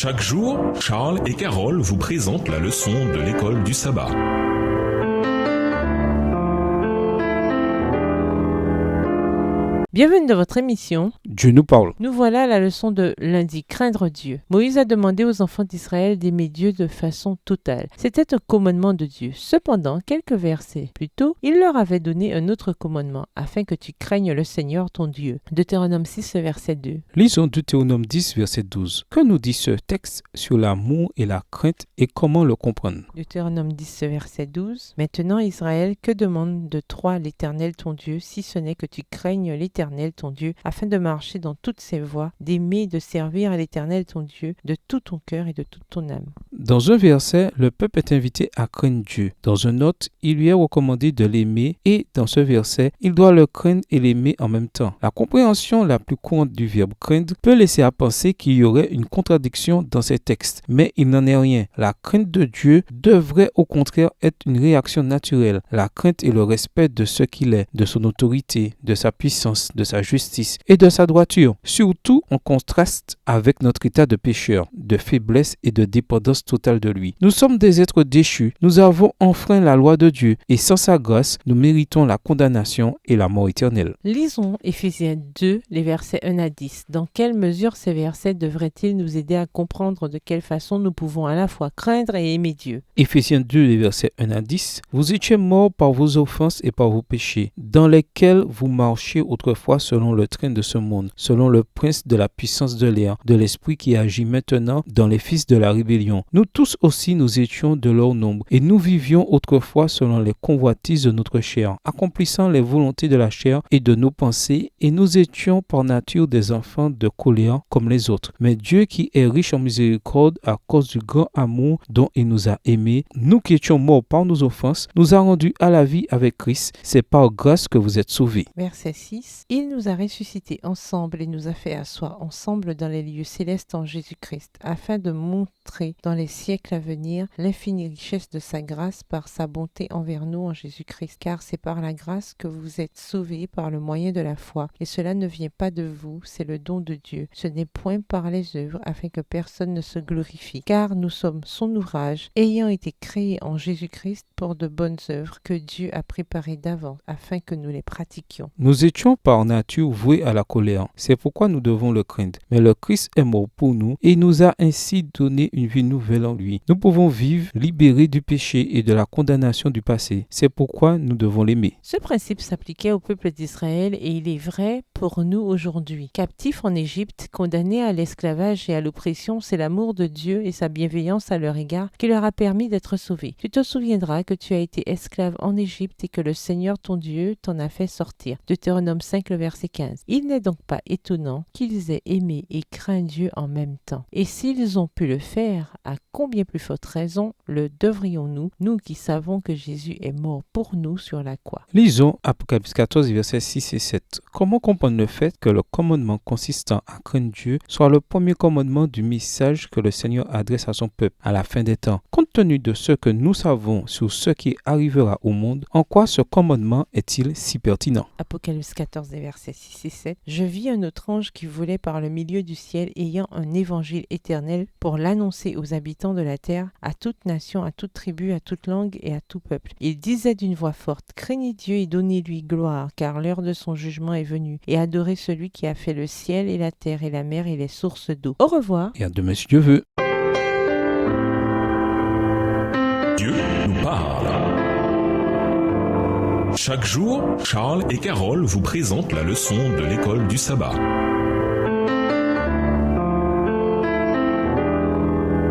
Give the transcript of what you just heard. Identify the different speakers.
Speaker 1: Chaque jour, Charles et Carole vous présentent la leçon de l'école du sabbat.
Speaker 2: Bienvenue dans votre émission.
Speaker 3: Dieu nous parle.
Speaker 2: Nous voilà à la leçon de lundi, craindre Dieu. Moïse a demandé aux enfants d'Israël d'aimer Dieu de façon totale. C'était un commandement de Dieu. Cependant, quelques versets plus tôt, il leur avait donné un autre commandement, afin que tu craignes le Seigneur ton Dieu. Deutéronome 6, verset 2.
Speaker 3: Lisons Deutéronome 10, verset 12. Que nous dit ce texte sur l'amour et la crainte et comment le comprendre?
Speaker 2: Deutéronome 10, verset 12. Maintenant, Israël, que demande de toi l'Éternel ton Dieu, si ce n'est que tu craignes l'Éternel ton Dieu, afin de marcher dans toutes ses voies, d'aimer et de servir à l'Éternel ton Dieu de tout ton cœur et de toute ton âme.
Speaker 3: Dans un verset, le peuple est invité à craindre Dieu. Dans un autre, il lui est recommandé de l'aimer et dans ce verset, il doit le craindre et l'aimer en même temps. La compréhension la plus courante du verbe craindre peut laisser à penser qu'il y aurait une contradiction dans ces textes, mais il n'en est rien. La crainte de Dieu devrait au contraire être une réaction naturelle. La crainte est le respect de ce qu'il est, de son autorité, de sa puissance, de sa justice et de sa droiture, surtout en contraste avec notre état de pécheur, de faiblesse et de dépendance totale de lui. Nous sommes des êtres déchus, nous avons enfreint la loi de Dieu et sans sa grâce, nous méritons la condamnation et la mort éternelle.
Speaker 2: Lisons Éphésiens 2, les versets 1 à 10. Dans quelle mesure ces versets devraient-ils nous aider à comprendre de quelle façon nous pouvons à la fois craindre et aimer Dieu?
Speaker 3: Éphésiens 2, les versets 1 à 10. Vous étiez morts par vos offenses et par vos péchés, dans lesquels vous marchiez autrefois selon le train de ce monde, selon le prince de la puissance de l'air, de l'esprit qui agit maintenant dans les fils de la rébellion. Nous tous aussi nous étions de leur nombre, et nous vivions autrefois selon les convoitises de notre chair, accomplissant les volontés de la chair et de nos pensées, et nous étions par nature des enfants de colère comme les autres. Mais Dieu qui est riche en miséricorde à cause du grand amour dont il nous a aimés, nous qui étions morts par nos offenses, nous a rendus à la vie avec Christ. C'est par grâce que vous êtes sauvés.
Speaker 2: Verset 6. Il nous a ressuscités ensemble et nous a fait asseoir ensemble dans les lieux célestes en Jésus-Christ, afin de montrer dans les siècles à venir l'infinie richesse de sa grâce par sa bonté envers nous en Jésus-Christ. Car c'est par la grâce que vous êtes sauvés par le moyen de la foi. Et cela ne vient pas de vous, c'est le don de Dieu. Ce n'est point par les œuvres, afin que personne ne se glorifie. Car nous sommes son ouvrage, ayant été créés en Jésus-Christ pour de bonnes œuvres que Dieu a préparées d'avance, afin que nous les pratiquions.
Speaker 3: Nous étions par nature voués à la colère. C'est pourquoi nous devons le craindre. Mais le Christ est mort pour nous et il nous a ainsi donné une vie nouvelle en lui. Nous pouvons vivre libérés du péché et de la condamnation du passé. C'est pourquoi nous devons l'aimer.
Speaker 2: Ce principe s'appliquait au peuple d'Israël et il est vrai pour nous aujourd'hui. Captifs en Égypte, condamnés à l'esclavage et à l'oppression, c'est l'amour de Dieu et sa bienveillance à leur égard qui leur a permis d'être sauvés. Tu te souviendras que tu as été esclave en Égypte et que le Seigneur ton Dieu t'en a fait sortir. Deutéronome 5, le verset 15. Il n'est donc pas étonnant qu'ils aient aimé et craint Dieu en même temps. Et s'ils ont pu le faire, à combien plus forte raison le devrions-nous, nous qui savons que Jésus est mort pour nous sur la croix.
Speaker 3: Lisons Apocalypse 14, versets 6 et 7. Comment comprendre le fait que le commandement consistant à craindre Dieu soit le premier commandement du message que le Seigneur adresse à son peuple à la fin des temps? Compte tenu de ce que nous savons sur ce qui arrivera au monde, en quoi ce commandement est-il si pertinent?
Speaker 2: Apocalypse 14, versets 6 et 7. Je vis un autre ange qui volait par le milieu du ciel, ayant un évangile éternel pour l'annoncer aux habitants de la terre, à toute nation, à toute tribu, à toute langue et à tout peuple. Il disait d'une voix forte, craignez Dieu et donnez-lui gloire, car l'heure de son jugement est venue, et adorez celui qui a fait le ciel et la terre et la mer et les sources d'eau. Au revoir.
Speaker 3: Et à demain si Dieu veut.
Speaker 1: Dieu nous parle. Chaque jour, Charles et Carole vous présentent la leçon de l'école du sabbat.